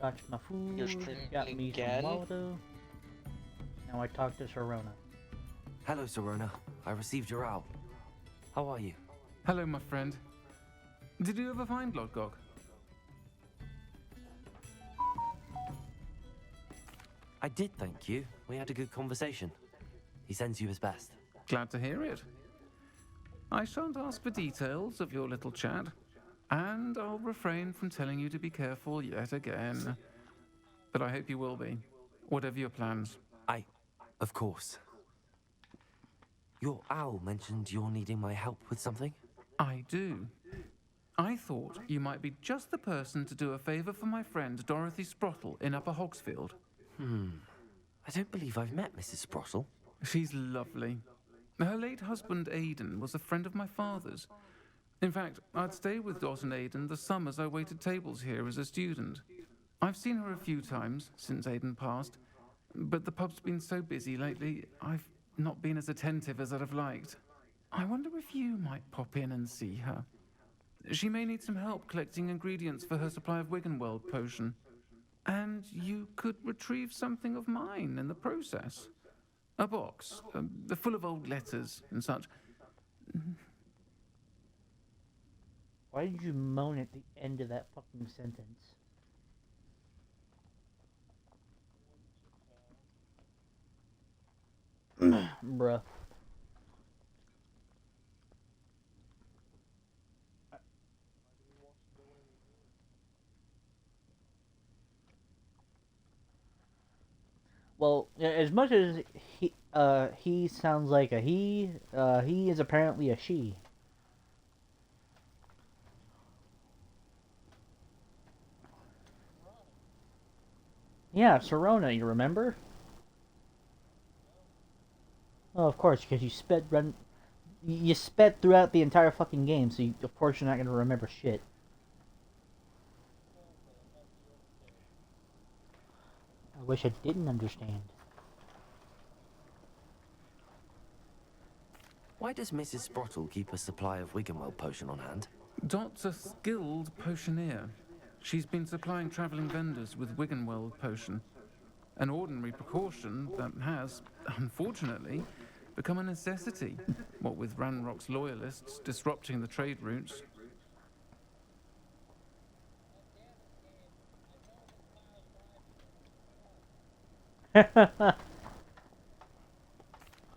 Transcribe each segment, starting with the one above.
Got my You're food, streaming got me again? some water. Now I talk to Sharona. Hello, Serona. I received your owl. How are you? Hello, my friend. Did you ever find Lodgok? I did, thank you. We had a good conversation. He sends you his best. Glad to hear it. I shan't ask for details of your little chat, and I'll refrain from telling you to be careful yet again. But I hope you will be, whatever your plans. Of course. Your owl mentioned you're needing my help with something? I do. I thought you might be just the person to do a favor for my friend Dorothy Sprottle in Upper Hogsfield. I don't believe I've met Mrs. Sprottle. She's lovely. Her late husband Aidan was a friend of my father's. In fact, I'd stay with Dot and Aidan the summers I waited tables here as a student. I've seen her a few times since Aidan passed, but the pub's been so busy lately, I've not been as attentive as I'd have liked. I wonder if you might pop in and see her. She may need some help collecting ingredients for her supply of Wiggenweld potion. And you could retrieve something of mine in the process. A box, full of old letters and such. Why did you moan at the end of that fucking sentence? Bruh. Well, as much as he sounds like a he is apparently a she. Yeah, Serona, you remember? Oh, of course, because you sped throughout the entire fucking game, so of course you're not gonna remember shit. I wish I didn't understand. Why does Mrs. Sprottle keep a supply of Wiggenweld potion on hand? Dot's a skilled potioneer. She's been supplying traveling vendors with Wiggenweld potion. An ordinary precaution that has, unfortunately, become a necessity, what with Ranrock's loyalists disrupting the trade routes.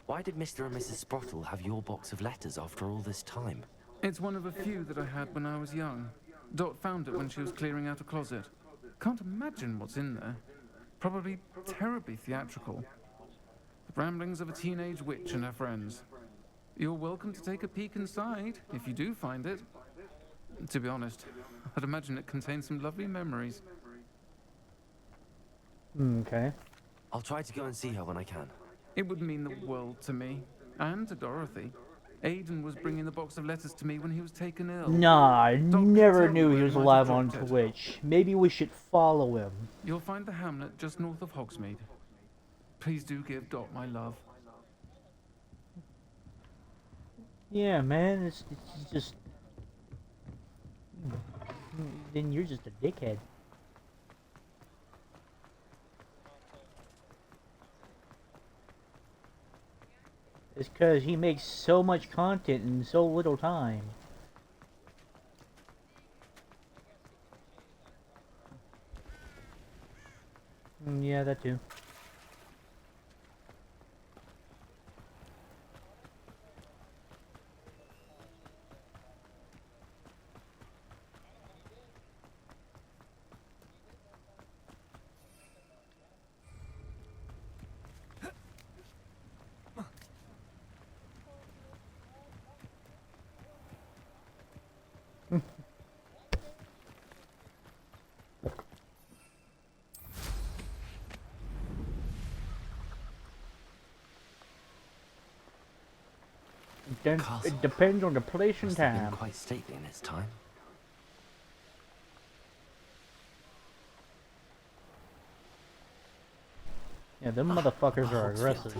Why did Mr. and Mrs. Sprottle have your box of letters after all this time? It's one of a few that I had when I was young. Dot found it when she was clearing out a closet. Can't imagine what's in there. Probably terribly theatrical. The ramblings of a teenage witch and her friends. You're welcome to take a peek inside, if you do find it. To be honest, I'd imagine it contains some lovely memories. Okay. I'll try to go and see her when I can. It would mean the world to me, and to Dorothy. Aidan was bringing the box of letters to me when he was taken ill. Nah, I Doc never could tell knew where he it was might have live on dropped it. Twitch. Maybe we should follow him. You'll find the hamlet just north of Hogsmeade. Please do give Dot my love. Yeah, man, it's just... Then you're just a dickhead. It's because he makes so much content in so little time. Yeah, that too. It depends on the place and Must have been time. quite stately in its time. Yeah, them motherfuckers are Hogsfield. aggressive.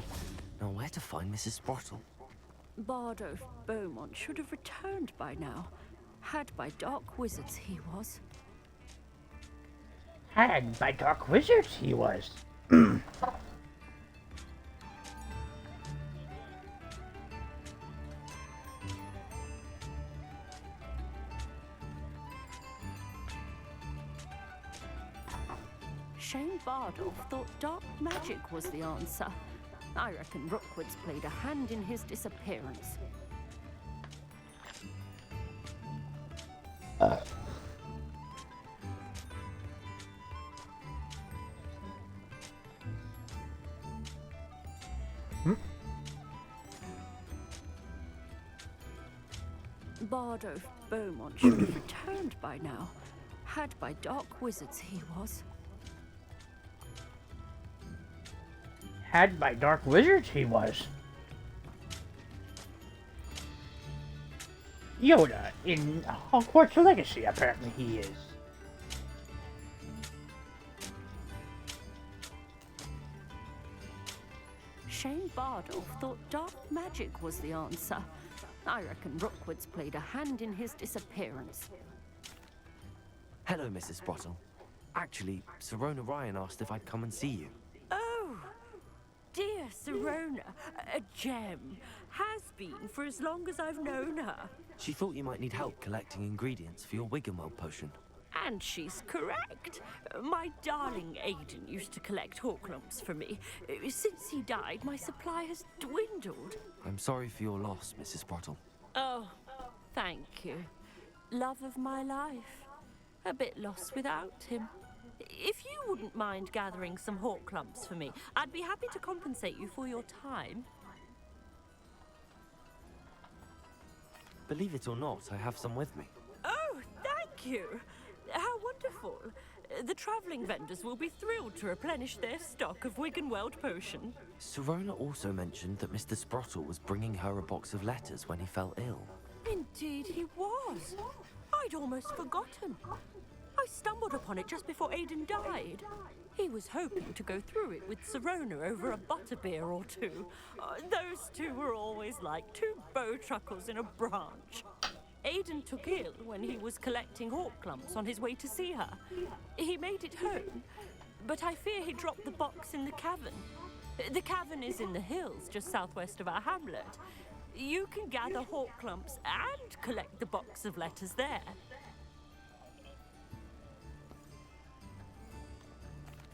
Now where to find Mrs. Sprottle? Bardolph Beaumont should have returned by now. Had by dark wizards he was. Had by dark wizards he was. Shane Bardolph thought dark magic was the answer. I reckon Rookwood's played a hand in his disappearance. Bardolph Beaumont should have returned by now. Had by dark wizards he was. Had by dark wizards he was. Yoda in Hogwarts Legacy, apparently he is. Shane Bardolph thought dark magic was the answer. I reckon Rookwood's played a hand in his disappearance. Hello, Mrs. Sprottle. Actually, Sirona Ryan asked if I'd come and see you. Oh, dear Sirona, a gem. Has been for as long as I've known her. She thought you might need help collecting ingredients for your Wiggenweld potion. And she's correct. My darling Aiden used to collect Horklumps for me. Since he died, my supply has dwindled. I'm sorry for your loss, Mrs. Sprottle. Oh, thank you. Love of my life. A bit lost without him. If you wouldn't mind gathering some Horklumps for me, I'd be happy to compensate you for your time. Believe it or not, I have some with me. Oh, thank you. How wonderful. The travelling vendors will be thrilled to replenish their stock of Wiggenweld potion. Sirona also mentioned that Mr. Sprottle was bringing her a box of letters when he fell ill. Indeed he was. I'd almost forgotten. I stumbled upon it just before Aiden died. He was hoping to go through it with Sirona over a butterbeer or two. Those two were always like two bowtruckles in a branch. Aiden took ill when he was collecting Horklumps on his way to see her. He made it home, but I fear he dropped the box in the cavern. The cavern is in the hills just southwest of our hamlet. You can gather Horklumps and collect the box of letters there.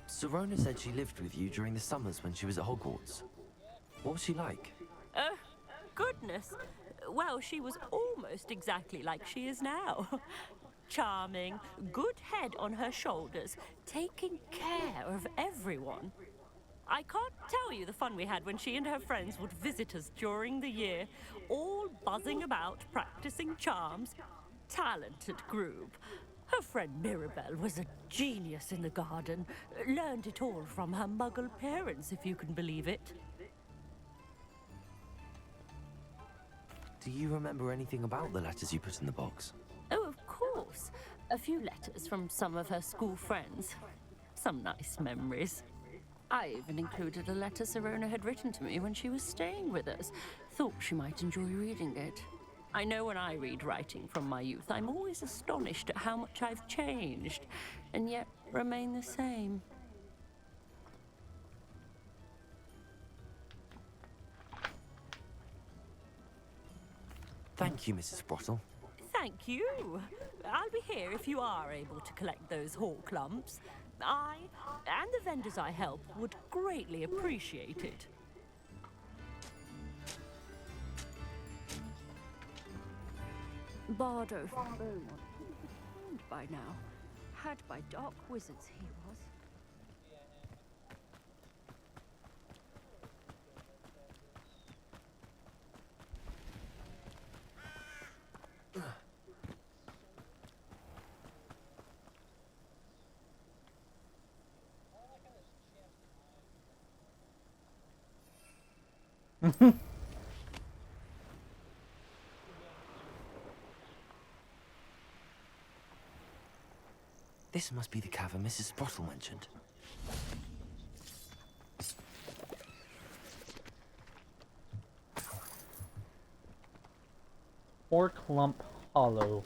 Sirona said she lived with you during the summers when she was at Hogwarts. What was she like? Oh, goodness. Well, she was almost exactly like she is now. Charming, good head on her shoulders, taking care of everyone. I can't tell you the fun we had when she and her friends would visit us during the year, all buzzing about, practicing charms. Talented group. Her friend Mirabelle was a genius in the garden. Learned it all from her muggle parents, if you can believe it. Do you remember anything about the letters you put in the box? Oh, of course. A few letters from some of her school friends. Some nice memories. I even included a letter Sirona had written to me when she was staying with us. Thought she might enjoy reading it. I know when I read writing from my youth, I'm always astonished at how much I've changed, and yet remain the same. Thank you, Mrs. Sprottle. Thank you. I'll be here if you are able to collect those Horklumps. I, and the vendors I help, would greatly appreciate it. Bardolph Beaumont by now. Had by dark wizards he was. This must be the cavern Mrs. Sprottle mentioned. Horklump Hollow.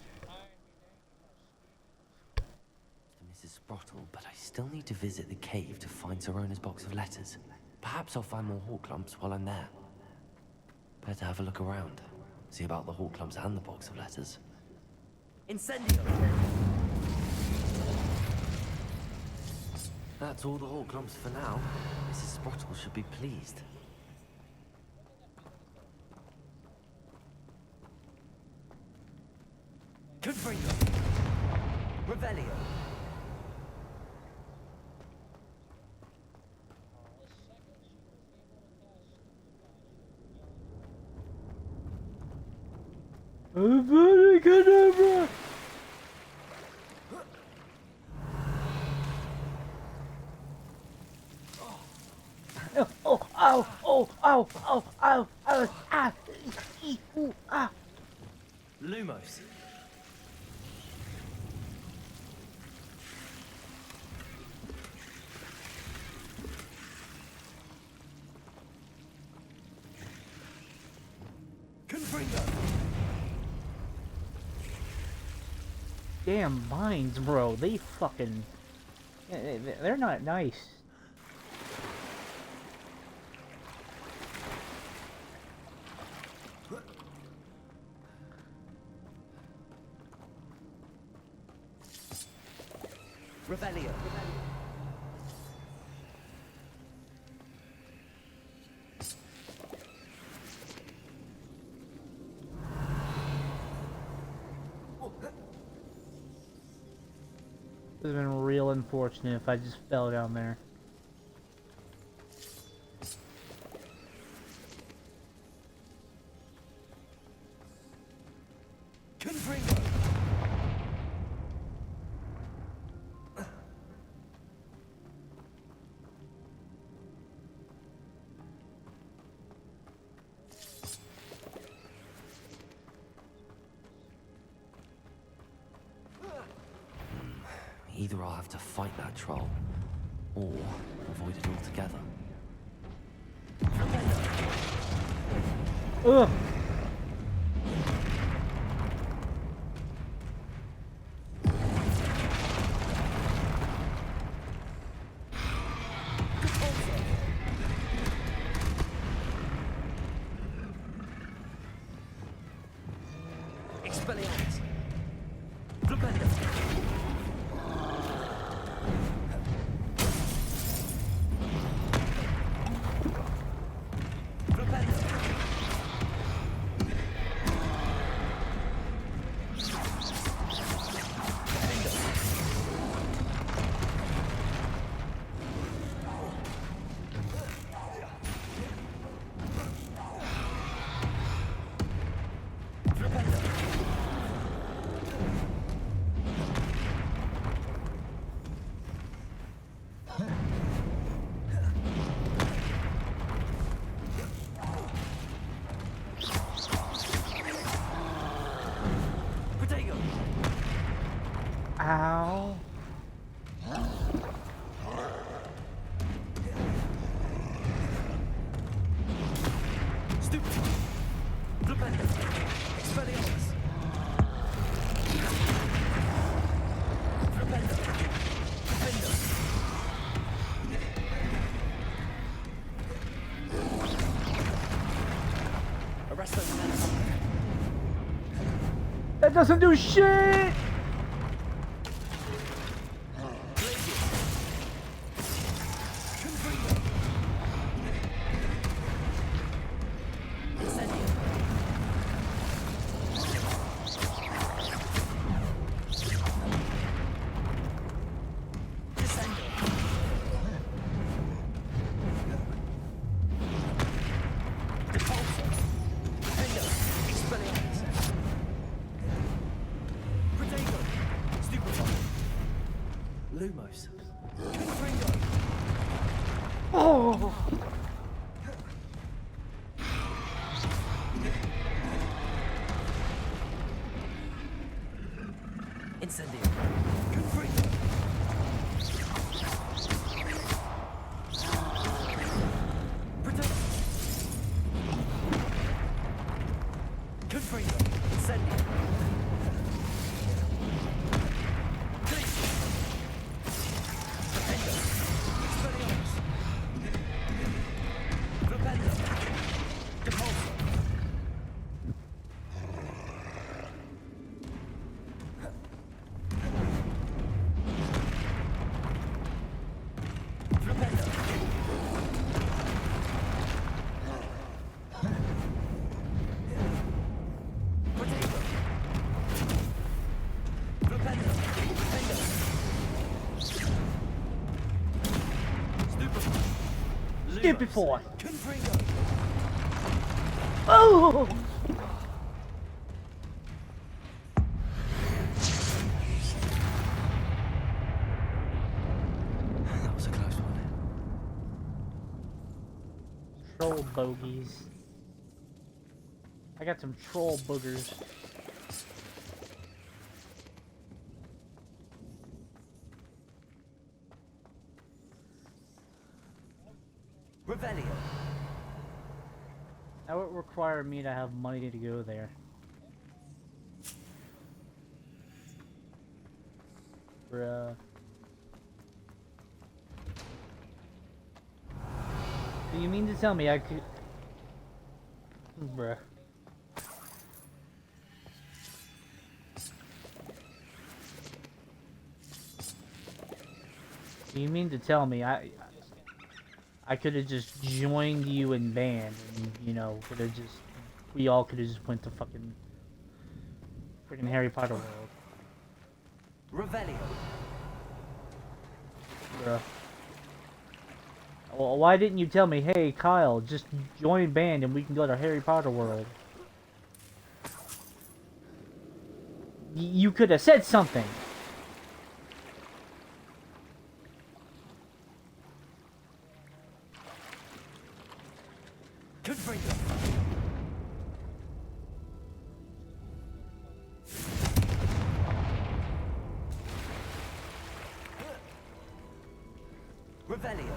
Mrs. Sprottle, but I still need to visit the cave to find Sorona's box of letters. Perhaps I'll find more hawk lumps while I'm there. Better have a look around. See about the hawk lumps and the box of letters. Incendio! That's all the hawk lumps for now. Mrs. Sprottle should be pleased. Confringo! Revelio! Abracadabra! Oh, ow, oh, ow, ow, ow, ow, ah, ooh, ah. Lumos! Confringo! Damn mines, bro. They fucking... They're not nice. Revelio! It would have been real unfortunate if I just fell down there. Confringo! Either I'll have to fight that troll, or avoid it altogether. Ugh! Expelliarmus! Flipendo! Ow. Stupid! Flipendo! Expelliarmus! Flipendo! Flipendo! Arresto Menacing! That doesn't do shit! Lumos. Oh! Incendio. Confringo. Incendio. stupid boy! Oh! That was a close one. Troll bogeys. I got some troll boogers. Revelio. That would require me to have money to go there. Bruh. Do you mean to tell me I could... Bruh. Do you mean to tell me I could have just joined you in band and, you know, could have just... We all could have just went to freaking Harry Potter world. Revelio. Bruh. Well, why didn't you tell me, hey, Kyle, just join band and we can go to Harry Potter world? You could have said something. Revelio.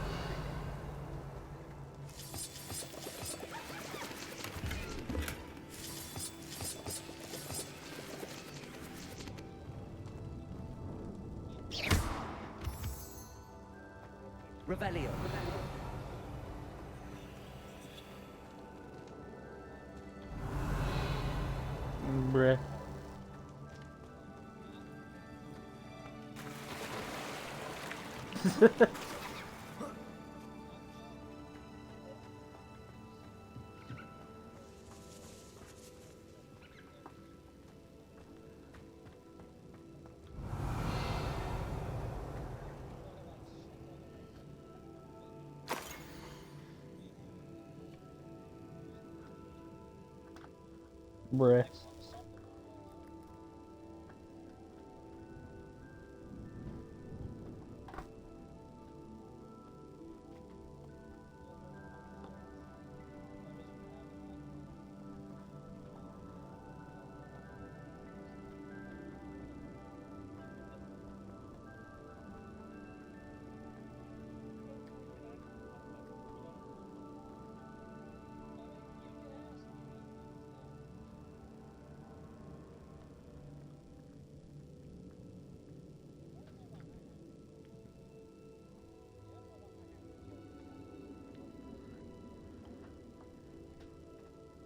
Revelio. Bruh. Bruh.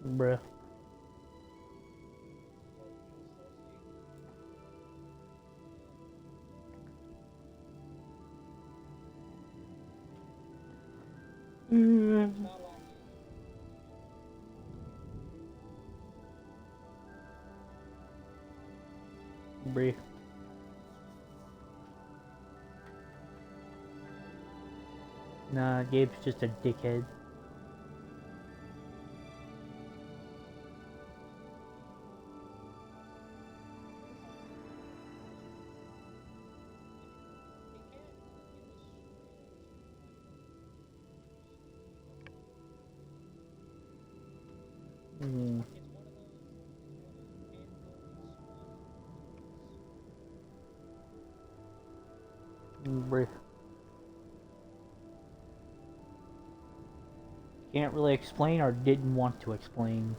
Bruh. Bruh. Nah, Gabe's just a dickhead. Mm. Bruh. Can't really explain or didn't want to explain.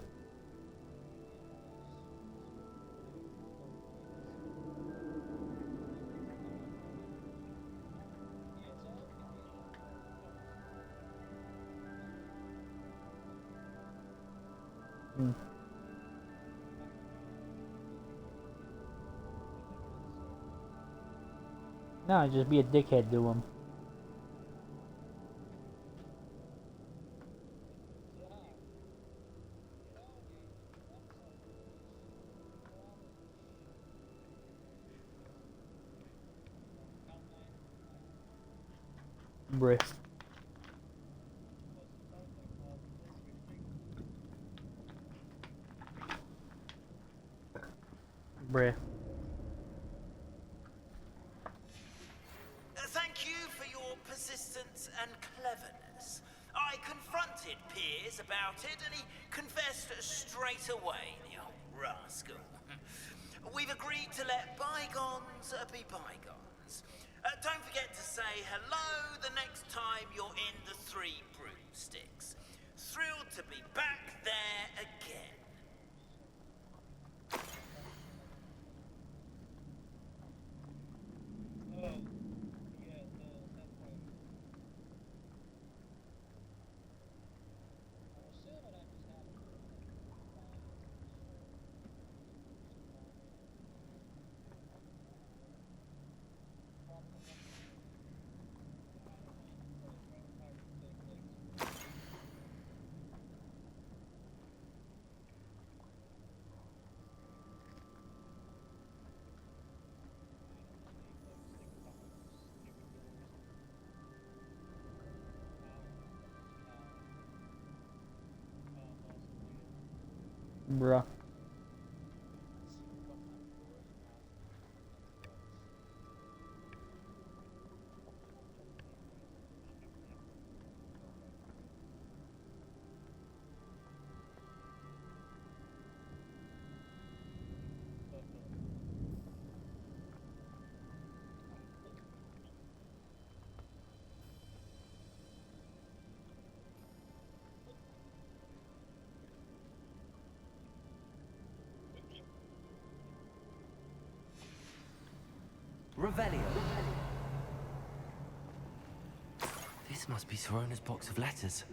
Hmm. No, just be a dickhead to him. Bruh. Bruh. Thank you for your persistence and cleverness. I confronted Piers about it, and he confessed straight away, the old rascal. We've agreed to let bygones be bygones. Don't forget to say hello the next time you're in the Three Broomsticks. Thrilled to be back there again. Bruh. Revelio. This must be Sirona's box of letters.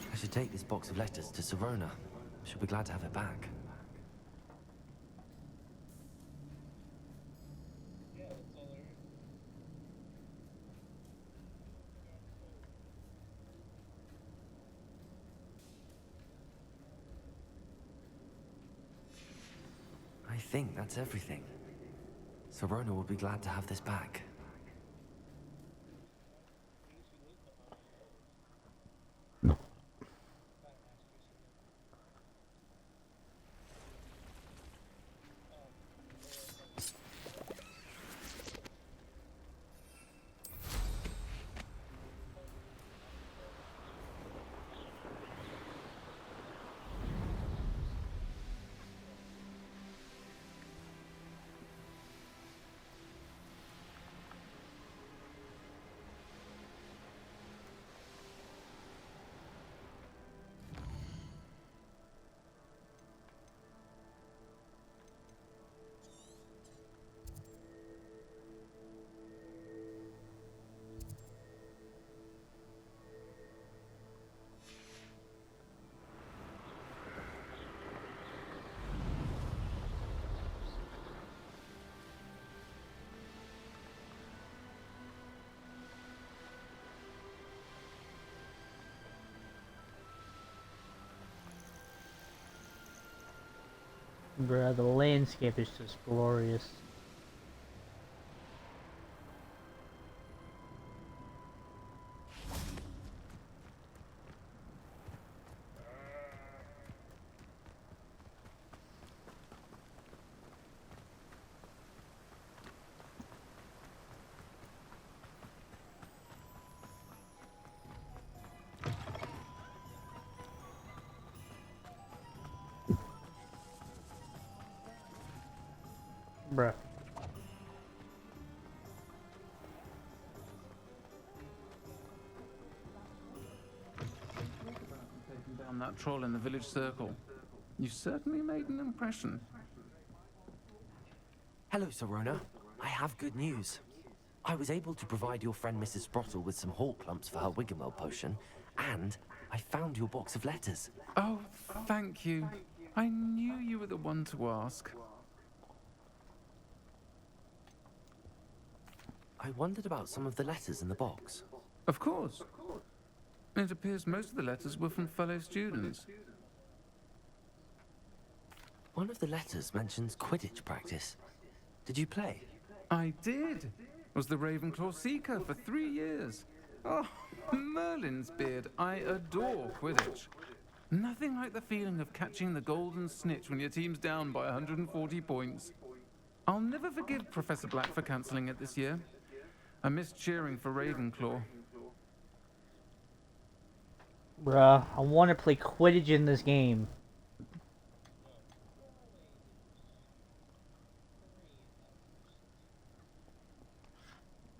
I should take this box of letters to Sirona. She'll be glad to have it back. I think that's everything. Sirona will be glad to have this back. Bruh, the landscape is just glorious. Bruh. Taking down that troll in the village circle. You certainly made an impression. Hello, Sirona. I have good news. I was able to provide your friend Mrs. Sprottle with some hawk lumps for her Wiggenwell potion, and I found your box of letters. Oh, thank you. I knew you were the one to ask. I wondered about some of the letters in the box. Of course. It appears most of the letters were from fellow students. One of the letters mentions Quidditch practice. Did you play? I did. Was the Ravenclaw Seeker for 3 years. Oh, Merlin's beard. I adore Quidditch. Nothing like the feeling of catching the golden snitch when your team's down by 140 points. I'll never forgive Professor Black for cancelling it this year. I missed cheering for Ravenclaw. Bruh, I want to play Quidditch in this game.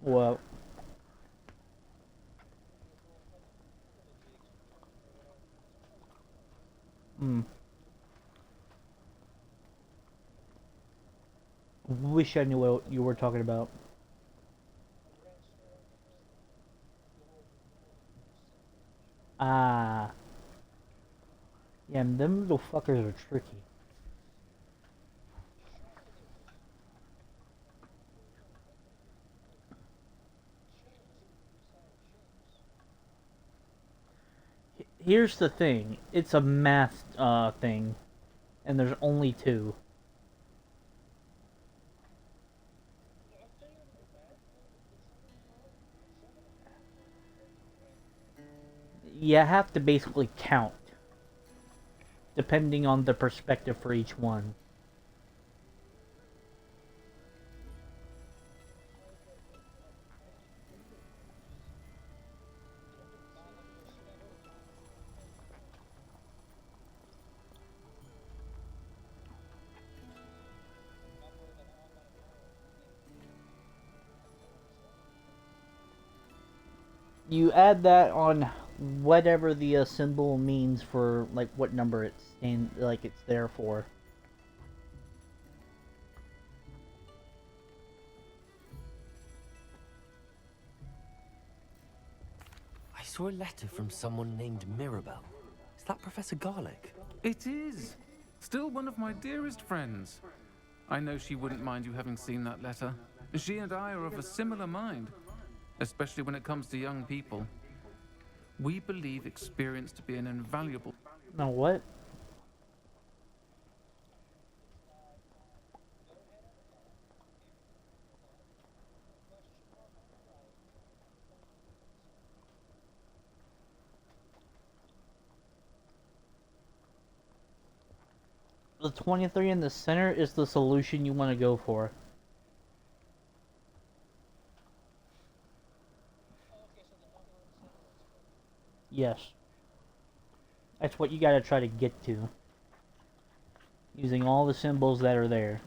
Well. Wish I knew what you were talking about. Ah. Yeah, them little fuckers are tricky. Here's the thing. It's a math thing. And there's only 2. You have to basically count, depending on the perspective for each one. You add that on whatever the symbol means for, like, what number it's it's there for. I saw a letter from someone named Mirabelle. Is that Professor Garlick? It is. Still one of my dearest friends. I know she wouldn't mind you having seen that letter. She and I are of a similar mind, especially when it comes to young people. We believe experience to be an invaluable... No, what? The 23 in the center is the solution you want to go for. Yes. That's what you gotta try to get to. Using all the symbols that are there.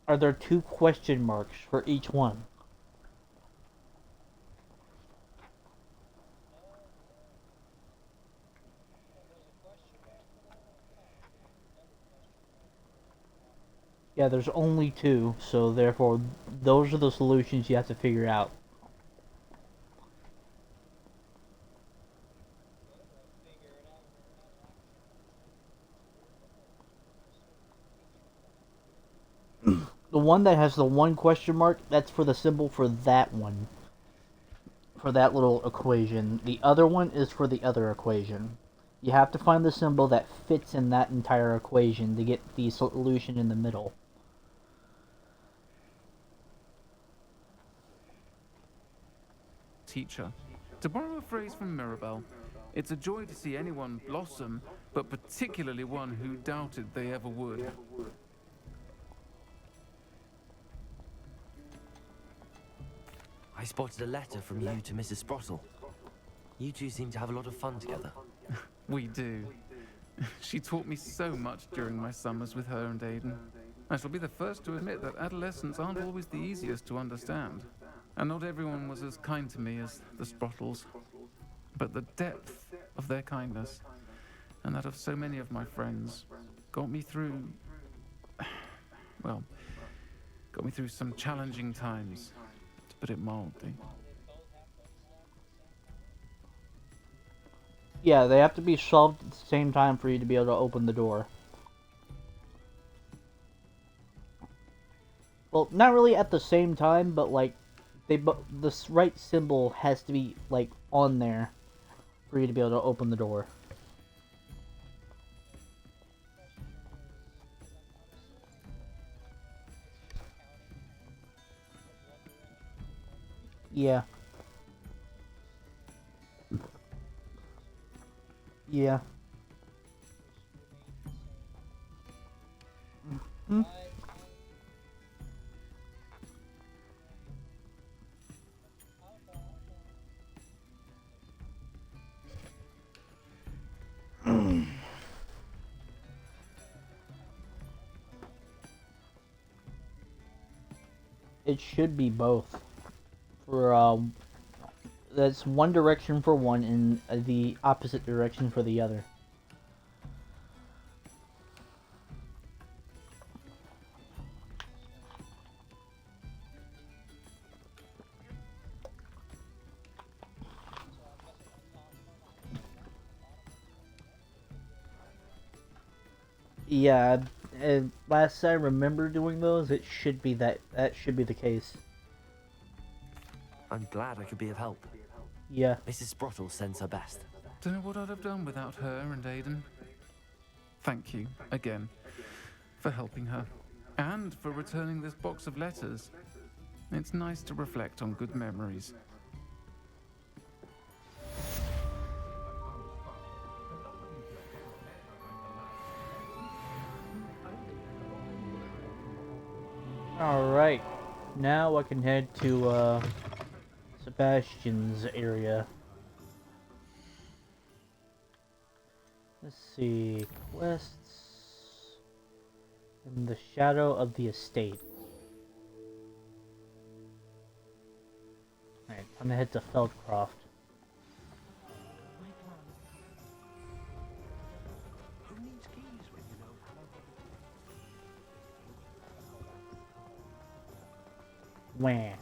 Are there 2 question marks for each one? Yeah, there's only 2, so therefore those are the solutions you have to figure out. The one that has the 1 question mark, that's for the symbol for that one. For that little equation. The other one is for the other equation. You have to find the symbol that fits in that entire equation to get the solution in the middle. Teacher. To borrow a phrase from Mirabelle, it's a joy to see anyone blossom, but particularly one who doubted they ever would. I spotted a letter from you to Mrs. Sprottle. You two seem to have a lot of fun together. We do. She taught me so much during my summers with her and Aiden. I shall be the first to admit that adolescents aren't always the easiest to understand. And not everyone was as kind to me as the Sprottles. But the depth of their kindness, and that of so many of my friends, got me through... well, Got me through some challenging times, to put it mildly. Yeah, they have to be solved at the same time for you to be able to open the door. Well, not really at the same time, but like, the right symbol has to be like on there for you to be able to open the door. Yeah. Yeah. Hmm? It should be both. For that's one direction for one and the opposite direction for the other. Yeah, and last I remember doing those, it should be that should be the case. I'm glad I could be of help. Yeah. Mrs. Sprottle sends her best. Don't know what I'd have done without her and Aiden. Thank you, again, for helping her. And for returning this box of letters. It's nice to reflect on good memories. Alright. Now I can head to Sebastian's area. Let's see. Quests in the shadow of the estate. Alright, I'm gonna head to Feldcroft. Wah.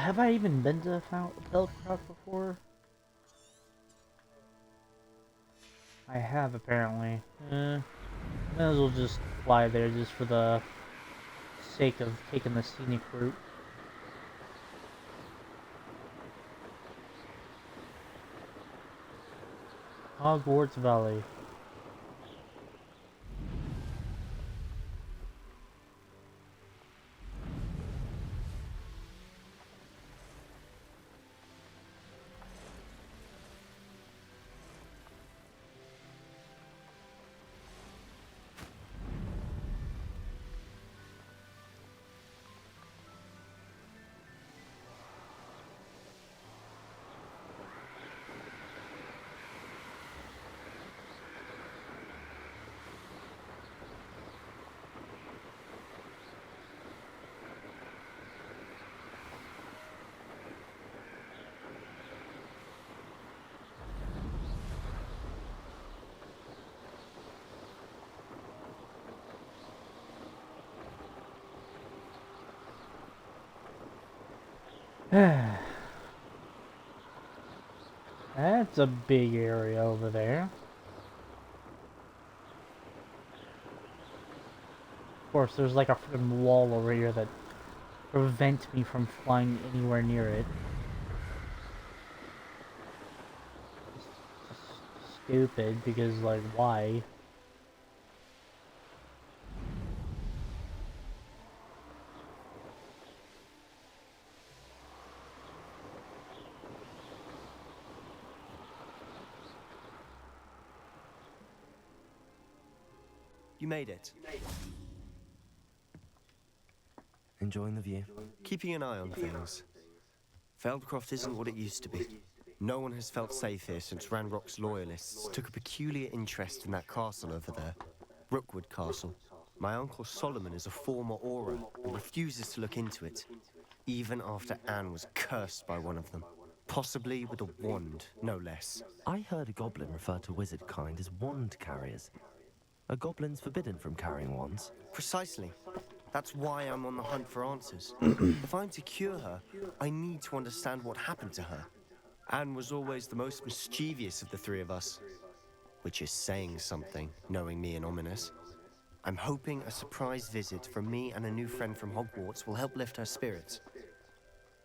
Have I even been to Feldcroft before? I have, apparently. Might as well just fly there just for the sake of taking the scenic route. Hogwarts Valley. That's a big area over there. Of course, there's like a freaking wall over here that prevents me from flying anywhere near it. Stupid, because, like, why? You made it. Enjoying the view? Keeping an eye on things. Feldcroft isn't what it used to be. No one has felt safe here since Ranrock's loyalists took a peculiar interest in that castle over there. Rookwood Castle. My uncle Solomon is a former Auror and refuses to look into it, even after Anne was cursed by one of them. Possibly with a wand, no less. I heard a goblin refer to wizard kind as wand carriers. Are goblins forbidden from carrying wands? Precisely. That's why I'm on the hunt for answers. If I'm to cure her, I need to understand what happened to her. Anne was always the most mischievous of the three of us. Which is saying something, knowing me and Ominous. I'm hoping a surprise visit from me and a new friend from Hogwarts will help lift her spirits.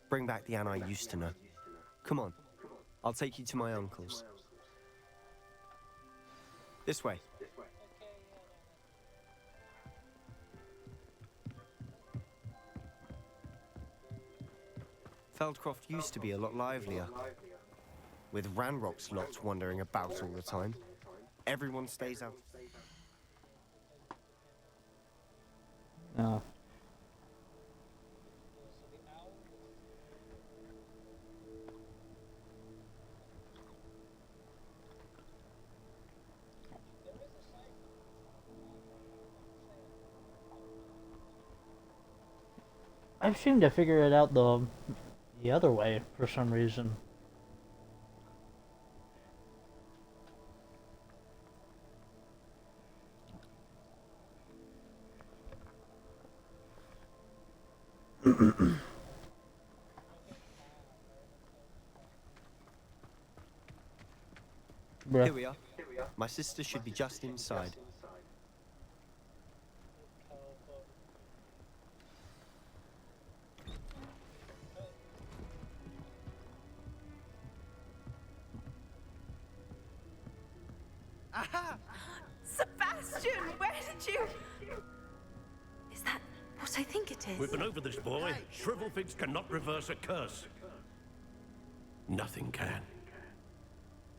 Bring back the Anne I used to know. Come on, I'll take you to my uncle's. This way. Feldcroft used to be a lot livelier. With Ranrock's lot wandering about all the time. Everyone stays out. No. I seem to figure it out the other way for some reason. Here we are. My sister should be just inside. Aha! Sebastian, where did you... Is that what I think it is? We've been over this, boy. Shrivelfigs cannot reverse a curse. Nothing can.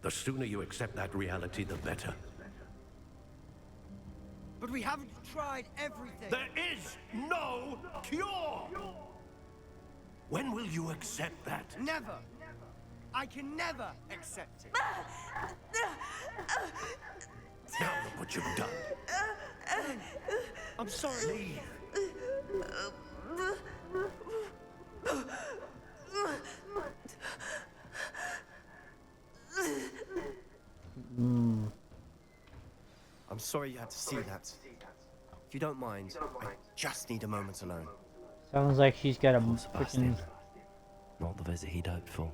The sooner you accept that reality, the better. But we haven't tried everything. There is no cure! When will you accept that? Never. I can never accept it. Now look what you've done. I'm sorry. I'm sorry you had to see that. If you don't mind, I just need a moment alone. Sounds like she's got a Poor Sebastian. freaking... Not the visit he'd hoped for.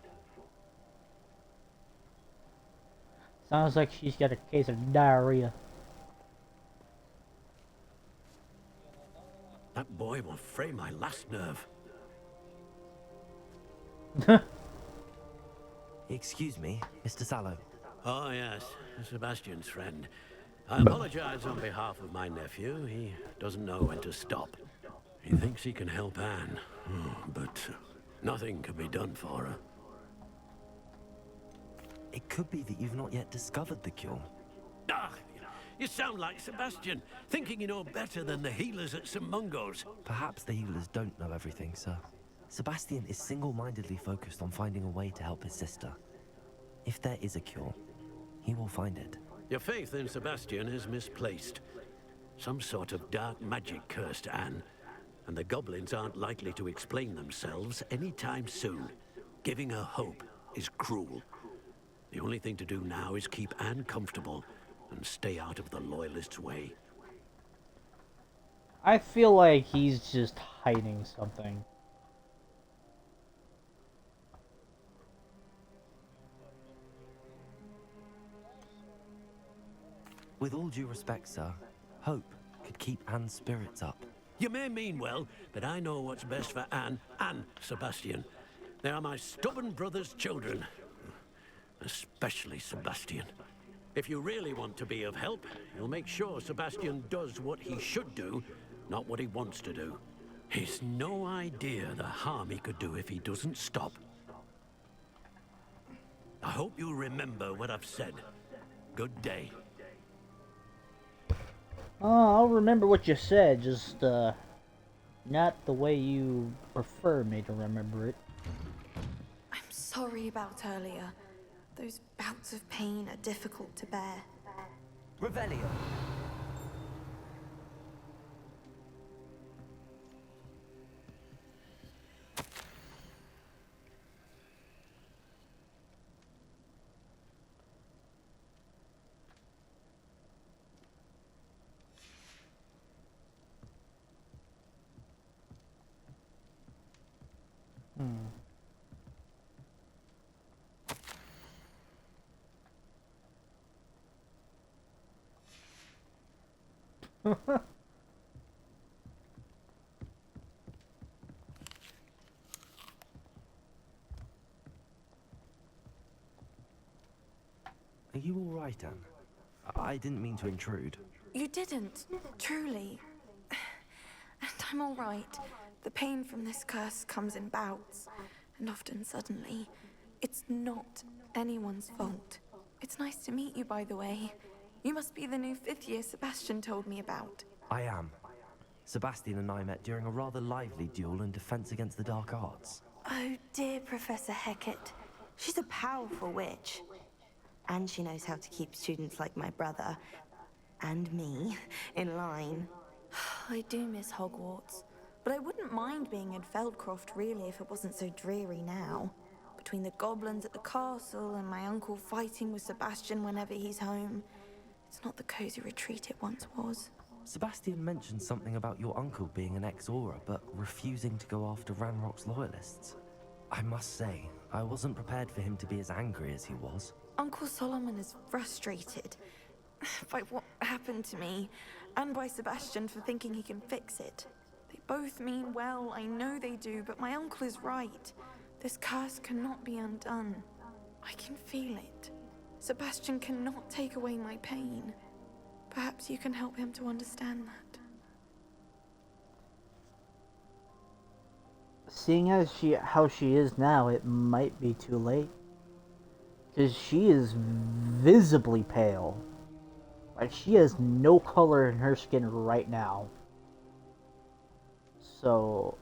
Sounds like she's got a case of diarrhea. That boy will fray my last nerve. Excuse me, Mr. Sallow. Oh, yes, Sebastian's friend. I apologize on behalf of my nephew. He doesn't know when to stop. He thinks he can help Anne, but nothing can be done for her. It could be that you've not yet discovered the cure. Ah, you sound like Sebastian, thinking you know better than the healers at St. Mungo's. Perhaps the healers don't know everything, sir. Sebastian is single-mindedly focused on finding a way to help his sister. If there is a cure, he will find it. Your faith in Sebastian is misplaced. Some sort of dark magic cursed Anne, and the goblins aren't likely to explain themselves anytime soon. Giving her hope is cruel. The only thing to do now is keep Anne comfortable and stay out of the Loyalists' way. I feel like he's just hiding something. With all due respect, sir, hope could keep Anne's spirits up. You may mean well, but I know what's best for Anne and Sebastian. They are my stubborn brother's children. Especially Sebastian. If you really want to be of help, you'll make sure Sebastian does what he should do, not what he wants to do. He's no idea the harm he could do if he doesn't stop. I hope you remember what I've said. Good day. Oh, I'll remember what you said, just, not the way you prefer me to remember it. I'm sorry about earlier. Those bouts of pain are difficult to bear. Revelio. Are you all right, Anne? I didn't mean to intrude. You didn't, truly. And I'm all right. The pain from this curse comes in bouts, and often suddenly. It's not anyone's fault. It's nice to meet you, by the way. You must be the new 5th year Sebastian told me about. I am. Sebastian and I met during a rather lively duel in defense against the dark arts. Oh, dear Professor Hecat. She's a powerful witch. And she knows how to keep students like my brother, and me, in line. I do miss Hogwarts, but I wouldn't mind being in Feldcroft really if it wasn't so dreary now. Between the goblins at the castle and my uncle fighting with Sebastian whenever he's home, it's not the cozy retreat it once was. Sebastian mentioned something about your uncle being an ex-Auror, but refusing to go after Ranrock's loyalists. I must say, I wasn't prepared for him to be as angry as he was. Uncle Solomon is frustrated by what happened to me, and by Sebastian for thinking he can fix it. They both mean well, I know they do, but my uncle is right. This curse cannot be undone. I can feel it. Sebastian cannot take away my pain. Perhaps you can help him to understand that. Seeing as how she is now, it might be too late. Because she is visibly pale. Like, she has no color in her skin right now. So,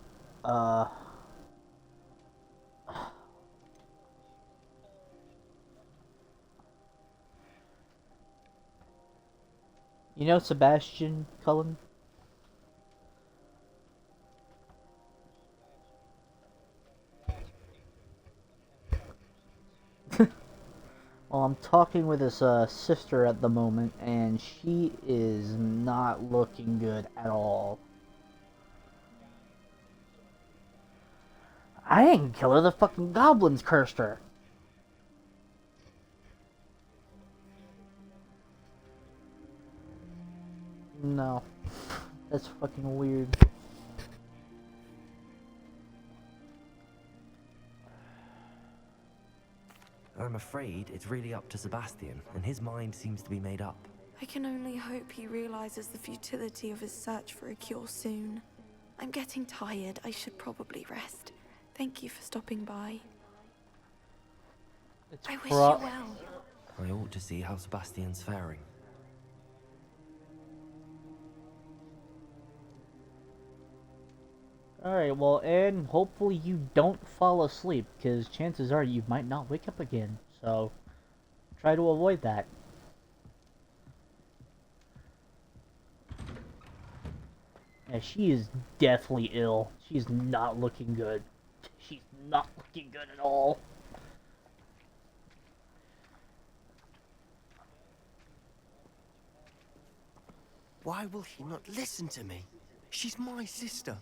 you know Sebastian, Cullen? Well, I'm talking with his sister at the moment, and she is not looking good at all. I didn't kill her, the fucking goblins cursed her. No. That's fucking weird. I'm afraid it's really up to Sebastian, and his mind seems to be made up. I can only hope he realizes the futility of his search for a cure soon. I'm getting tired. I should probably rest. Thank you for stopping by. I wish you well. I ought to see how Sebastian's faring. Alright, well, and hopefully you don't fall asleep, because chances are you might not wake up again, so try to avoid that. Yeah, she is deathly ill. She's not looking good. She's not looking good at all. Why will he not listen to me? She's my sister.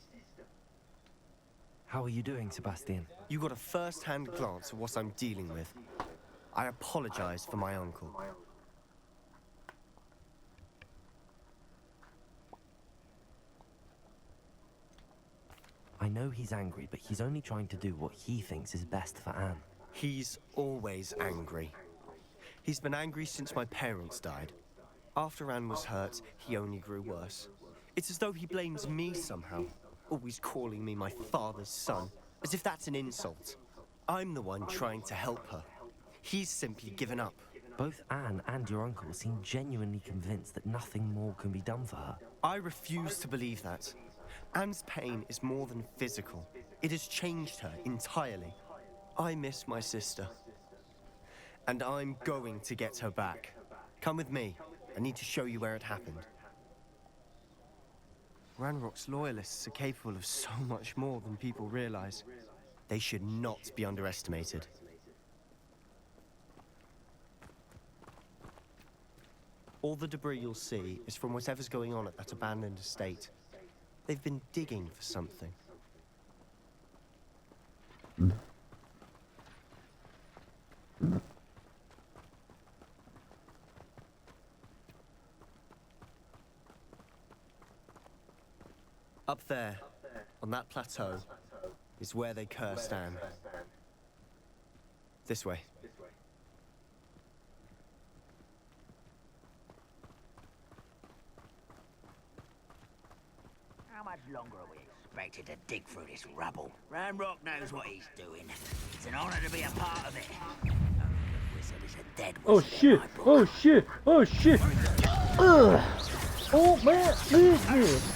How are you doing, Sebastian? You got a first-hand glance at what I'm dealing with. I apologize for my uncle. I know he's angry, but he's only trying to do what he thinks is best for Anne. He's always angry. He's been angry since my parents died. After Anne was hurt, he only grew worse. It's as though he blames me somehow, always calling me my father's son, as if that's an insult. I'm the one trying to help her. He's simply given up. Both Anne and your uncle seem genuinely convinced that nothing more can be done for her. I refuse to believe that. Anne's pain is more than physical. It has changed her entirely. I miss my sister. And I'm going to get her back. Come with me. I need to show you where it happened. Ranrock's loyalists are capable of so much more than people realize. They should not be underestimated. All the debris you'll see is from whatever's going on at that abandoned estate. They've been digging for something. Up there, on that plateau, is where they cursed Anne. This way. How much longer are we expected to dig through this rubble? Ranrock knows what he's doing. It's an honor to be a part of it. Only the wizard is a dead Oh wizard in shit! my book. Oh shit! Oh shit! Ugh! Oh man! Listen!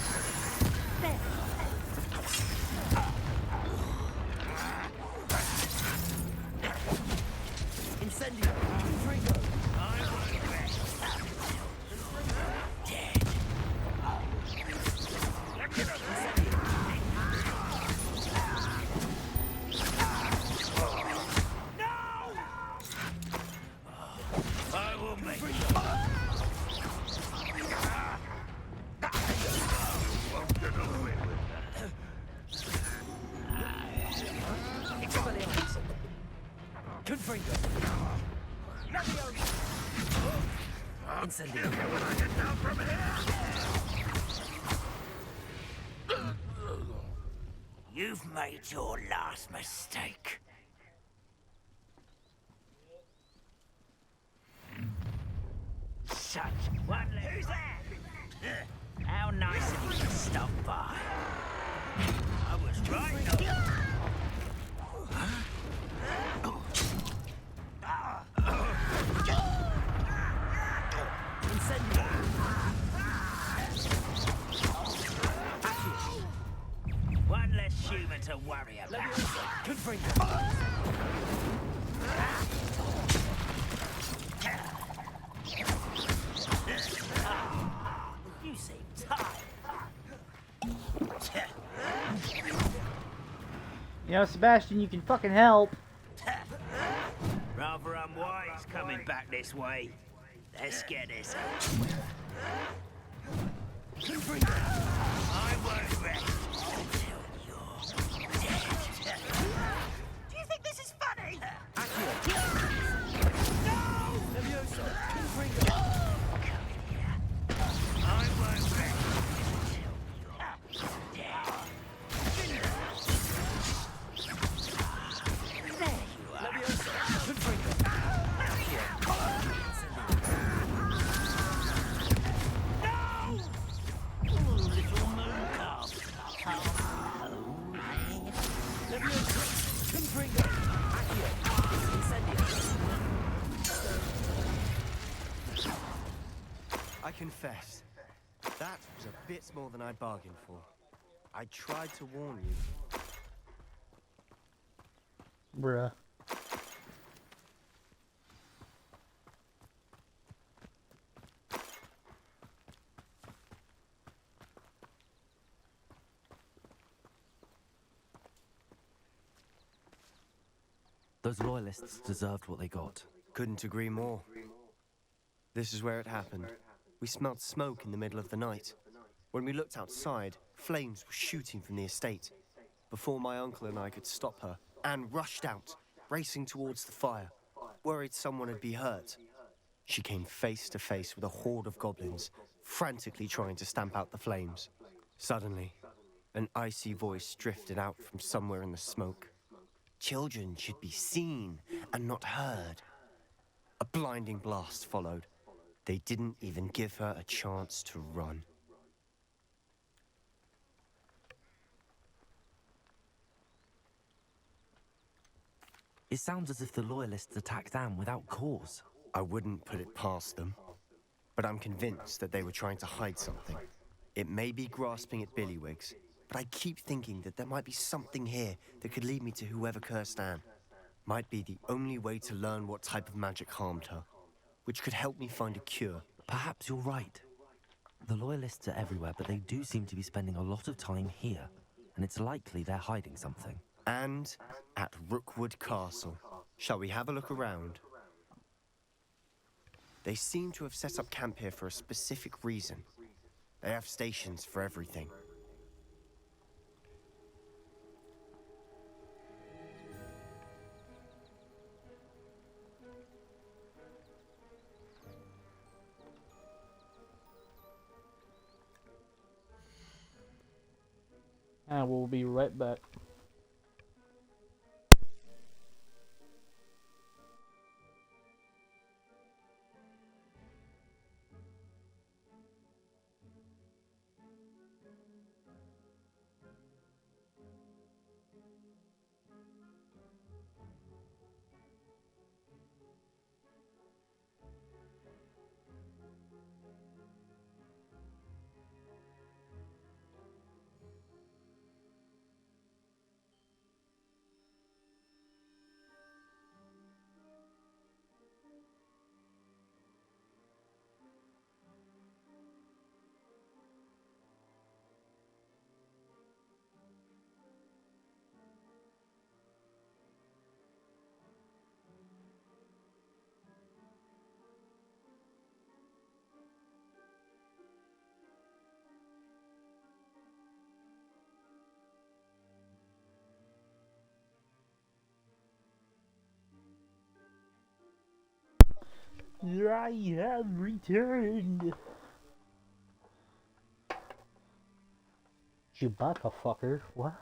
You've made your last mistake. Such one. Who's that? How nice of you to stop by. I was right. One less human to worry about. You seem tired. You know, Sebastian, you can fucking help. Rather unwise coming back this way. Let's get this out. I won't rest until you're dead. Do you think this is funny? No! Leviosa, come in here. I won't rest until you're dead. There you are. Leviosa, I confess, that was a bit more than I bargained for. I tried to warn you. Bruh. Those loyalists deserved what they got. Couldn't agree more. This is where it happened. We smelled smoke in the middle of the night. When we looked outside, flames were shooting from the estate. Before my uncle and I could stop her, Anne rushed out, racing towards the fire, worried someone would be hurt. She came face to face with a horde of goblins, frantically trying to stamp out the flames. Suddenly, An icy voice drifted out from somewhere in the smoke. Children should be seen and not heard. A blinding blast followed. They didn't even give her a chance to run. It sounds as if the Loyalists attacked Anne without cause. I wouldn't put it past them, but I'm convinced that they were trying to hide something. It may be grasping at billywhigs, but I keep thinking that there might be something here that could lead me to whoever cursed Anne. Might be the only way to learn what type of magic harmed her, which could help me find a cure. Perhaps you're right. The Loyalists are everywhere, but they do seem to be spending a lot of time here, and it's likely they're hiding something. And at Rookwood Castle. Shall we have a look around? They seem to have set up camp here for a specific reason. They have stations for everything. And we'll be right back. I have returned. Chewbacca fucker, what?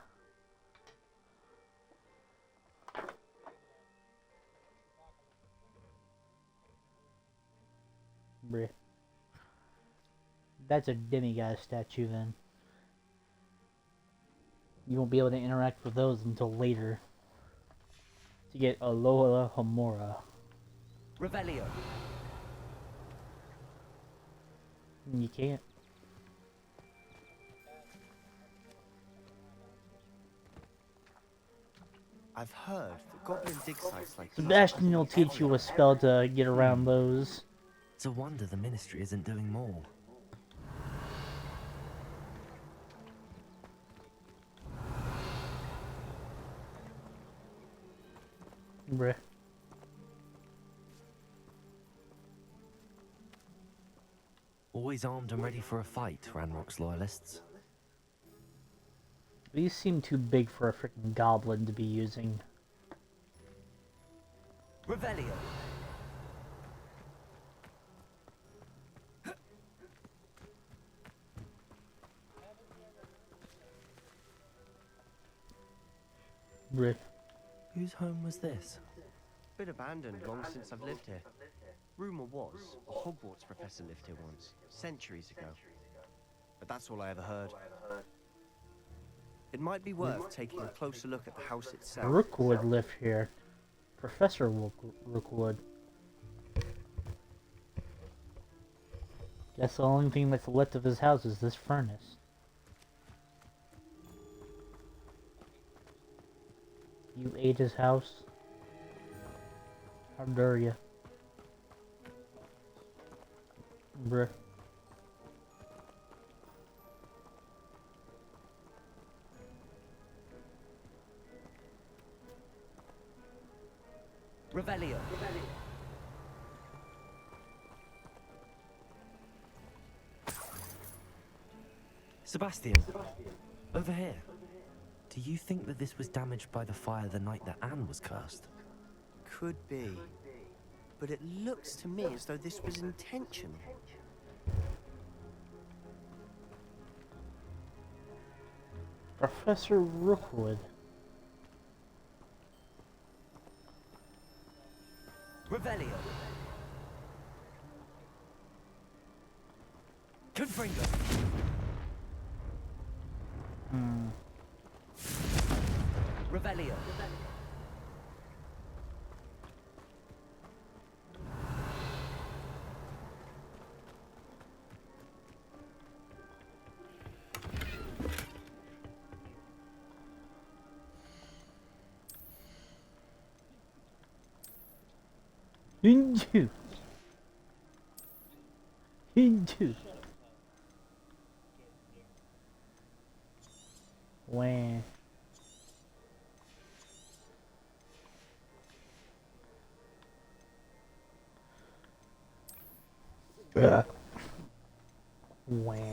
Bruh. That's a demigod statue then. You won't be able to interact with those until later. To get Alola Homora. Revelio. You can't. I've heard that goblin dig sites like these Sebastian will teach you a spell to get around those. It's a wonder the Ministry isn't doing more. Bruh. Always armed and ready for a fight, Ranrock's Loyalists. These seem too big for a freaking goblin to be using. Revelio. Bruh. Whose home was this? Been abandoned long since I've lived here. Rumor was, a Hogwarts professor lived here once, centuries ago. But that's all I ever heard. It might be worth taking a closer look at the house itself. Rookwood lived here. Professor Rookwood. Guess the only thing that's left of his house is this furnace. You ate his house? How dare you? Bruh. Revelio. Sebastian, over here. Do you think that this was damaged by the fire the night that Anne was cursed? Could be. But it looks to me as though this was intentional. Professor Rookwood. Revelio. Confringo. Revelio. Hindu. Hindu. Wah. Wah. Wah.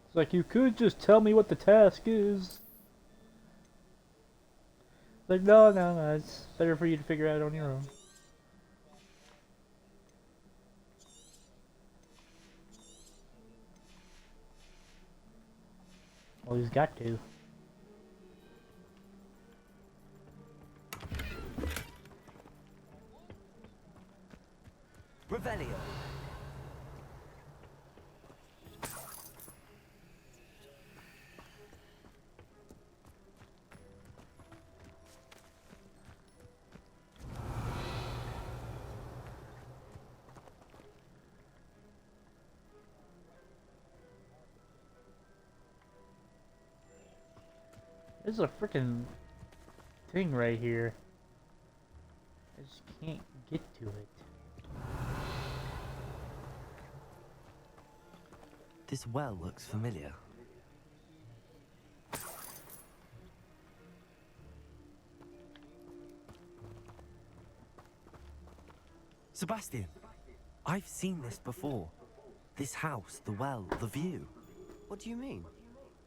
It's like, you could just tell me what the task is. Like, no, it's better for you to figure out on your own. Well, he's got to. Revelio. There's a freaking thing right here. I just can't get to it. This well looks familiar. Sebastian, I've seen this before. This house, the well, the view. What do you mean?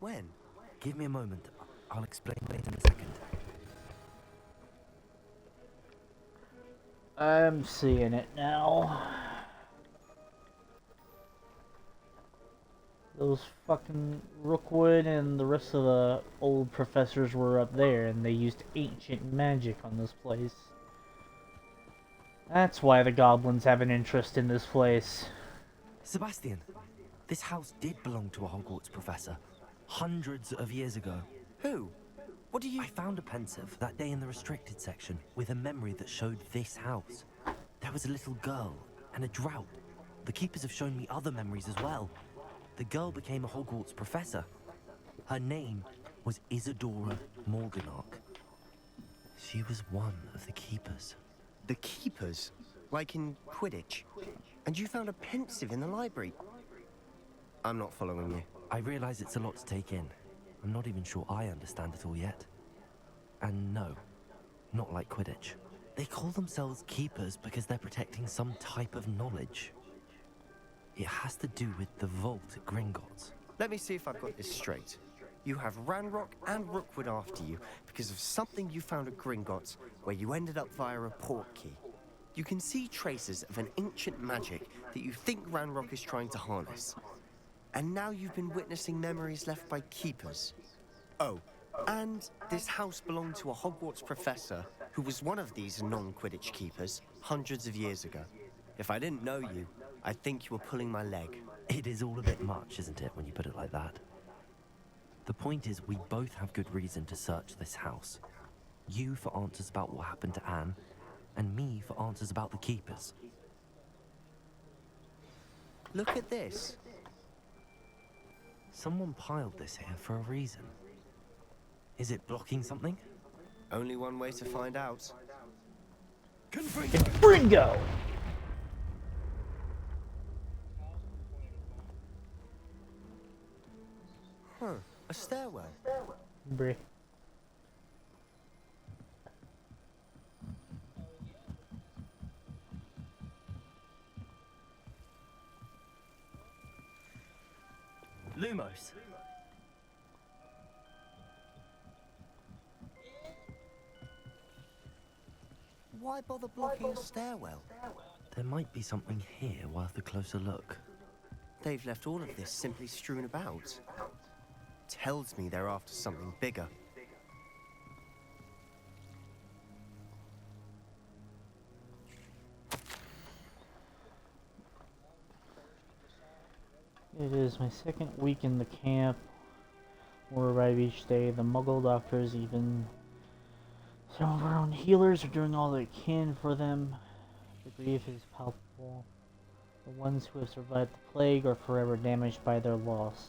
When? Give me a moment. I'll explain later in a second. I'm seeing it now. Those fucking Rookwood and the rest of the old professors were up there, and they used ancient magic on this place. That's why the goblins have an interest in this place. Sebastian, this house did belong to a Hogwarts professor. Hundreds of years ago. Who? What do you... I found a pensive that day in the restricted section with a memory that showed this house. There was a little girl and a drought. The keepers have shown me other memories as well. The girl became a Hogwarts professor. Her name was Isadora Morganach. She was one of the keepers. The keepers? Like in Quidditch? And you found a pensive in the library? I'm not following you. I realize it's a lot to take in. I'm not even sure I understand it all yet. And no, not like Quidditch. They call themselves keepers because they're protecting some type of knowledge. It has to do with the vault at Gringotts. Let me see if I've got this straight. You have Ranrock and Rookwood after you because of something you found at Gringotts where you ended up via a portkey. You can see traces of an ancient magic that you think Ranrock is trying to harness. And now you've been witnessing memories left by keepers. Oh, and this house belonged to a Hogwarts professor who was one of these non-Quidditch keepers hundreds of years ago. If I didn't know you, I'd think you were pulling my leg. It is all a bit much, isn't it, when you put it like that? The point is, we both have good reason to search this house. You for answers about what happened to Anne, and me for answers about the keepers. Look at this. Someone piled this here for a reason. Is it blocking something? Only one way to find out. Bringo! Huh, a stairwell. Brie. Lumos. Why bother blocking a stairwell? There might be something here worth a closer look. They've left all of this simply strewn about. Tells me they're after something bigger. It is my second week in the camp. More arrive each day. The Muggle doctors, even some of our own healers, are doing all they can for them. The grief is palpable. The ones who have survived the plague are forever damaged by their loss.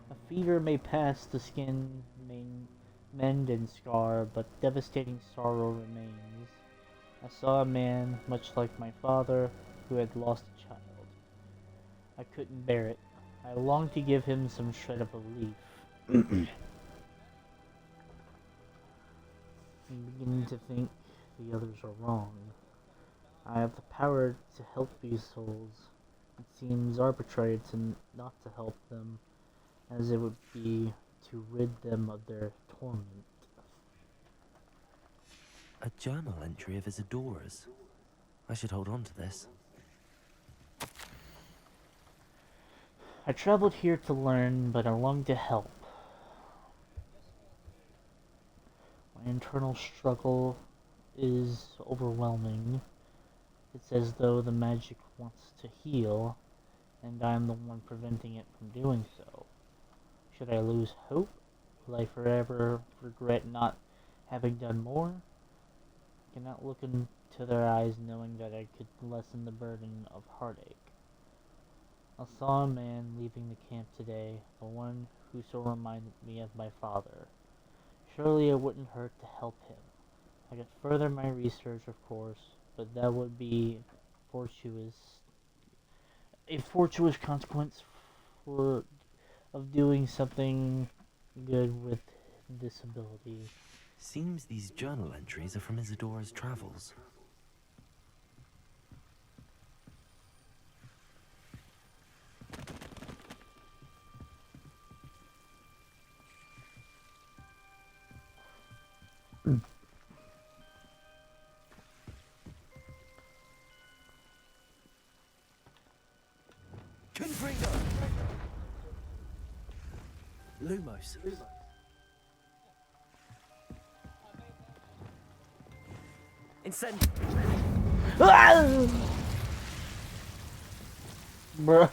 A fever may pass, the skin may mend and scar, but devastating sorrow remains. I saw a man, much like my father, who had lost a child. I couldn't bear it. I longed to give him some shred of relief. I'm beginning to think the others are wrong. I have the power to help these souls. It seems arbitrary to not to help them, as it would be to rid them of their torment. A journal entry of Isadora's. I should hold on to this. I traveled here to learn, but I long to help. My internal struggle is overwhelming. It's as though the magic wants to heal, and I'm the one preventing it from doing so. Should I lose hope? Will I forever regret not having done more? I cannot look into their eyes knowing that I could lessen the burden of heartache. I saw a man leaving the camp today, the one who so reminded me of my father. Surely it wouldn't hurt to help him. I could further my research, of course, but that would be a fortuitous consequence of doing something good with this ability. Seems these journal entries are from Isadora's travels. Confringo! Lumos. Incend. Bruh.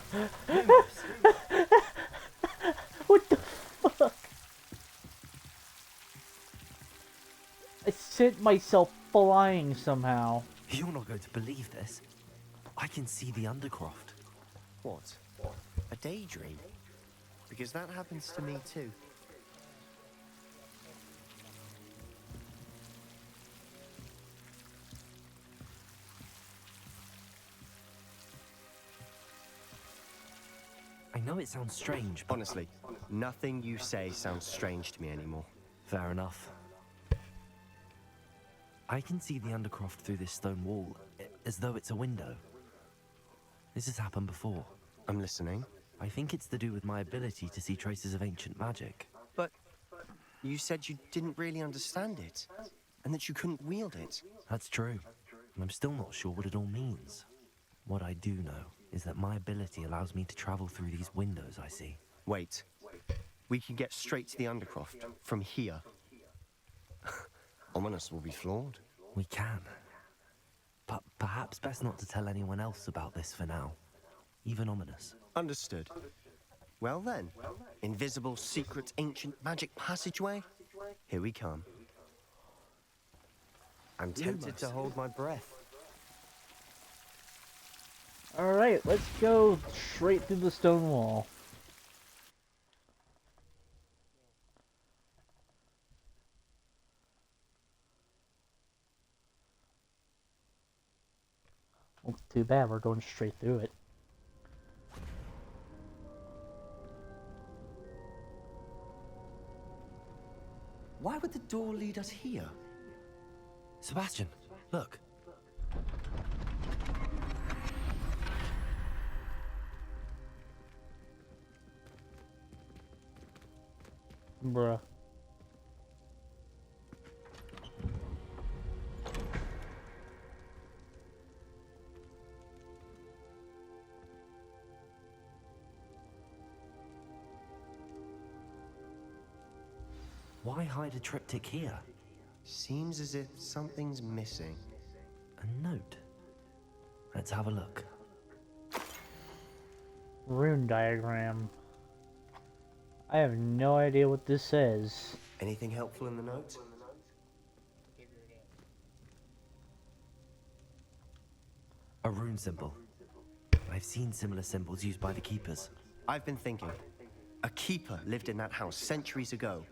What the fuck? I sent myself flying somehow. You're not going to believe this. I can see the Undercroft. What? A daydream? Because that happens to me too. I know it sounds strange, but Honestly, nothing you say sounds strange to me anymore. fair enough. I can see the Undercroft through this stone wall, as though it's a window. This has happened before. I'm listening. I think it's to do with my ability to see traces of ancient magic. But you said you didn't really understand it, and that you couldn't wield it. That's true, and I'm still not sure what it all means. What I do know is that my ability allows me to travel through these windows I see. Wait. We can get straight to the Undercroft from here. Ominous will be flawed. We can. But perhaps best not to tell anyone else about this for now. Even Ominous. Understood. Well then, invisible, secret, ancient magic passageway? Here we come. I'm tempted to hold my breath. Alright, let's go straight through the stone wall. Well, too bad, we're going straight through it. Why would the door lead us here? Sebastian, look. Bruh. Why hide a triptych here? Seems as if something's missing. A note. Let's have a look. Rune diagram. I have no idea what this says. Anything helpful in the note? A rune symbol. I've seen similar symbols used by the keepers. I've been thinking. A keeper lived in that house centuries ago,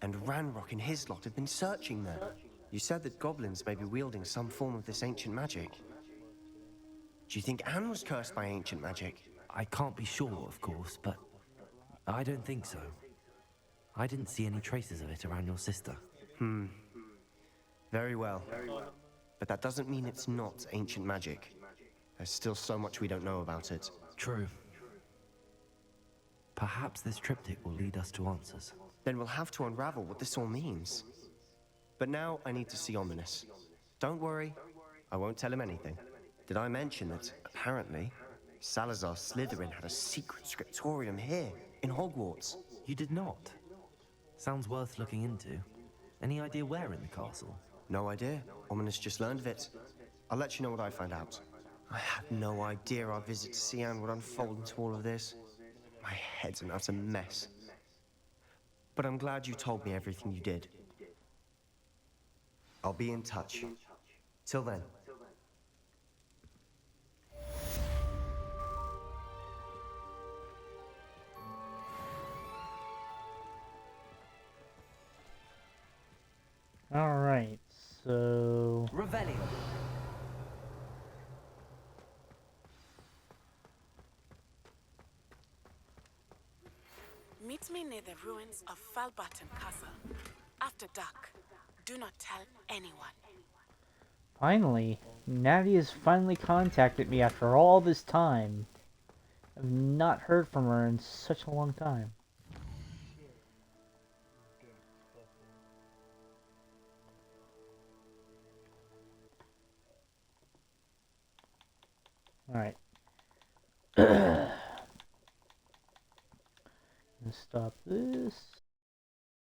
and Ranrock and his lot have been searching there. You said that goblins may be wielding some form of this ancient magic. Do you think Anne was cursed by ancient magic? I can't be sure, of course, but I don't think so. I didn't see any traces of it around your sister. Very well. But that doesn't mean it's not ancient magic. There's still so much we don't know about it. True. Perhaps this triptych will lead us to answers. Then we'll have to unravel what this all means. But now I need to see Ominous. Don't worry, I won't tell him anything. Did I mention that, apparently, Salazar Slytherin had a secret scriptorium here, in Hogwarts? You did not. Sounds worth looking into. Any idea where in the castle? No idea. Ominous just learned of it. I'll let you know what I find out. I had no idea our visit to Sian would unfold into all of this. My head's an utter mess. But I'm glad you told me everything you did. I'll be in touch. Till then. Alright, so... Revelio. Meet me near the ruins of Falbutton Castle. After dark. Do not tell anyone. Finally, Natty has finally contacted me after all this time. I've not heard from her in such a long time. Alright. Let's stop this.